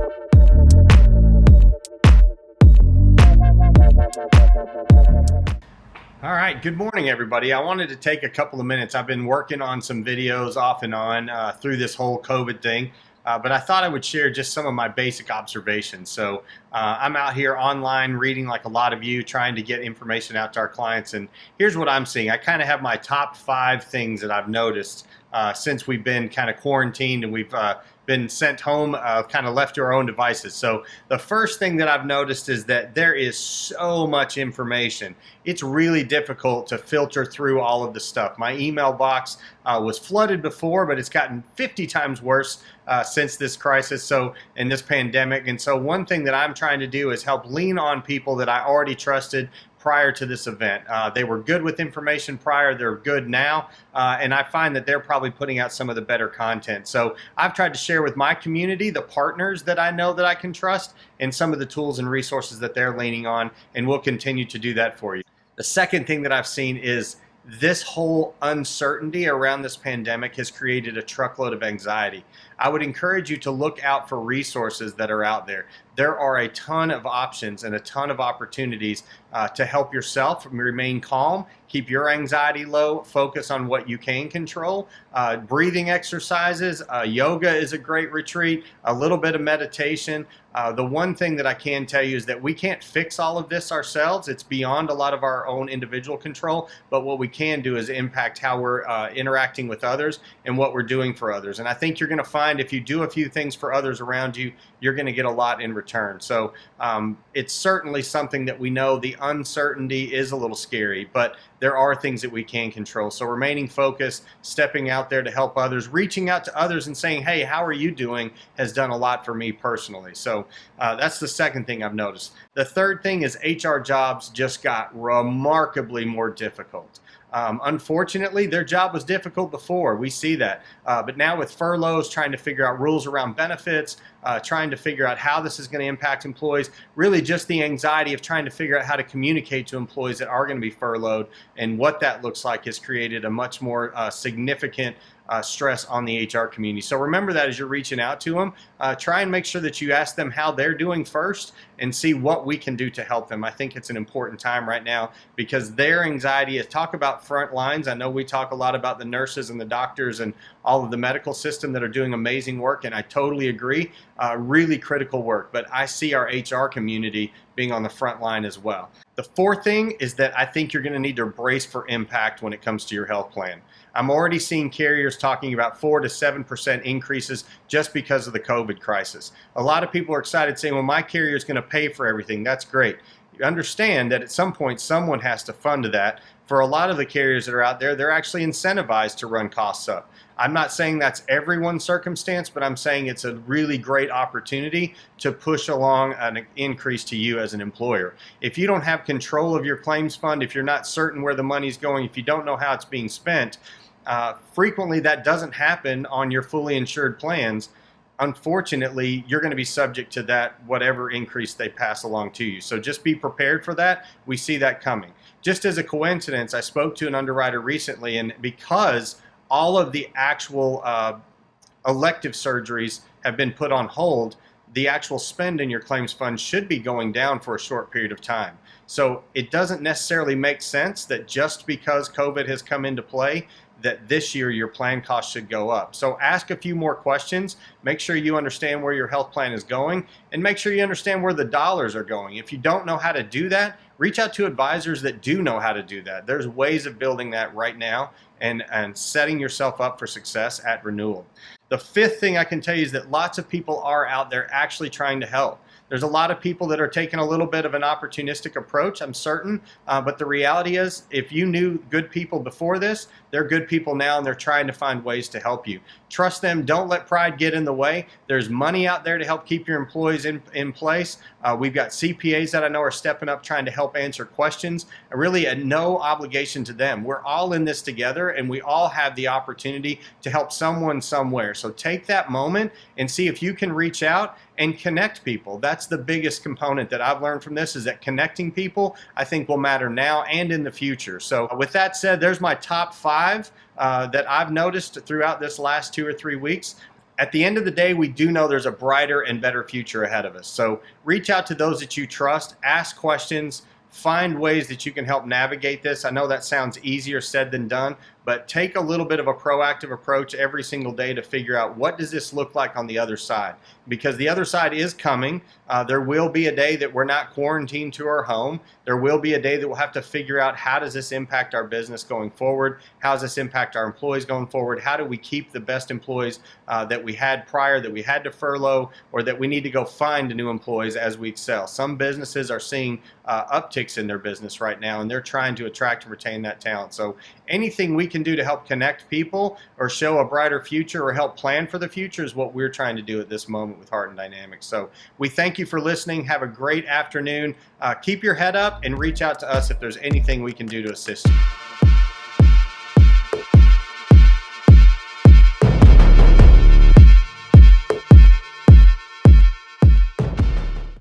All right, good morning, everybody. I wanted to take a couple of minutes. I've been working on some videos off and on through this whole COVID thing, but I thought I would share just some of my basic observations. So I'm out here online reading like a lot of you, trying to get information out to our clients, and here's what I'm seeing. I kind of have my top 5 things that I've noticed since we've been kind of quarantined and we've been sent home, kind of left to our own devices. So the first thing that I've noticed is that there is so much information. It's really difficult to filter through all of the stuff. My email box was flooded before, but it's gotten 50 times worse since this crisis, in this pandemic. And so one thing that I'm trying to do is help lean on people that I already trusted prior to this event. They were good with information prior, they're good now, and I find that they're probably putting out some of the better content. So I've tried to share with my community the partners that I know that I can trust and some of the tools and resources that they're leaning on, and we'll continue to do that for you. The second thing that I've seen is this whole uncertainty around this pandemic has created a truckload of anxiety. I would encourage you to look out for resources that are out there. There are a ton of options and a ton of opportunities to help yourself remain calm, keep your anxiety low, focus on what you can control. Breathing exercises, yoga is a great retreat, a little bit of meditation. The one thing that I can tell you is that we can't fix all of this ourselves. It's beyond a lot of our own individual control, but what we can do is impact how we're interacting with others and what we're doing for others. And I think you're going to find if you do a few things for others around you, you're going to get a lot in return. So it's certainly something that we know the uncertainty is a little scary, but there are things that we can control. So remaining focused, stepping out there to help others, reaching out to others and saying, hey, how are you doing, has done a lot for me personally. So that's the second thing I've noticed. The third thing is HR jobs just got remarkably more difficult. Unfortunately, their job was difficult before. We see that. But now with furloughs, trying to figure out rules around benefits, trying to figure out how this is going to impact employees, really just the anxiety of trying to figure out how to communicate to employees that are going to be furloughed and what that looks like has created a much more significant stress on the HR community. So remember that as you're reaching out to them, try and make sure that you ask them how they're doing first and see what we can do to help them. I think it's an important time right now because their anxiety is, talk about front lines. I know we talk a lot about the nurses and the doctors and all of the medical system that are doing amazing work, and I totally agree, really critical work, but I see our HR community being on the front line as well. The fourth thing is that I think you're going to need to brace for impact when it comes to your health plan. I'm already seeing carriers talking about 4 to 7% increases just because of the COVID crisis. A lot of people are excited saying, well, my carrier is going to pay for everything. That's great. You understand that at some point someone has to fund that. For a lot of the carriers that are out there, they're actually incentivized to run costs up. I'm not saying that's everyone's circumstance, but I'm saying it's a really great opportunity to push along an increase to you as an employer. If you don't have control of your claims fund, if you're not certain where the money's going, if you don't know how it's being spent, frequently that doesn't happen on your fully insured plans. Unfortunately, you're going to be subject to that, whatever increase they pass along to you. So just be prepared for that. We see that coming. Just as a coincidence, I spoke to an underwriter recently, and because all of the actual elective surgeries have been put on hold, the actual spend in your claims fund should be going down for a short period of time. So it doesn't necessarily make sense that just because COVID has come into play, that this year your plan costs should go up. So ask a few more questions, make sure you understand where your health plan is going, and make sure you understand where the dollars are going. If you don't know how to do that, reach out to advisors that do know how to do that. There's ways of building that right now and setting yourself up for success at renewal. The fifth thing I can tell you is that lots of people are out there actually trying to help. There's a lot of people that are taking a little bit of an opportunistic approach, I'm certain, but the reality is if you knew good people before this, they're good people now and they're trying to find ways to help you. Trust them. Don't let pride get in the way. There's money out there to help keep your employees in place. We've got CPAs that I know are stepping up trying to help answer questions, really at no obligation to them. We're all in this together and we all have the opportunity to help someone somewhere. So take that moment and see if you can reach out and connect people. That's the biggest component that I've learned from this, is that connecting people I think will matter now and in the future. So with that said, there's my top 5 that I've noticed throughout this last 2 or 3 weeks. at the end of the day, we do know there's a brighter and better future ahead of us. So reach out to those that you trust, ask questions, find ways that you can help navigate this. I know that sounds easier said than done, but take a little bit of a proactive approach every single day to figure out what does this look like on the other side, because the other side is coming. There will be a day that we're not quarantined to our home. There will be a day that we'll have to figure out how does this impact our business going forward? How does this impact our employees going forward? How do we keep the best employees that we had prior, that we had to furlough, or that we need to go find new employees as we excel? Some businesses are seeing upticks in their business right now, and they're trying to attract and retain that talent. So anything we can do to help connect people or show a brighter future or help plan for the future is what we're trying to do at this moment with Heart and Dynamics. So we thank you for listening. Have a great afternoon. Keep your head up and reach out to us if there's anything we can do to assist you.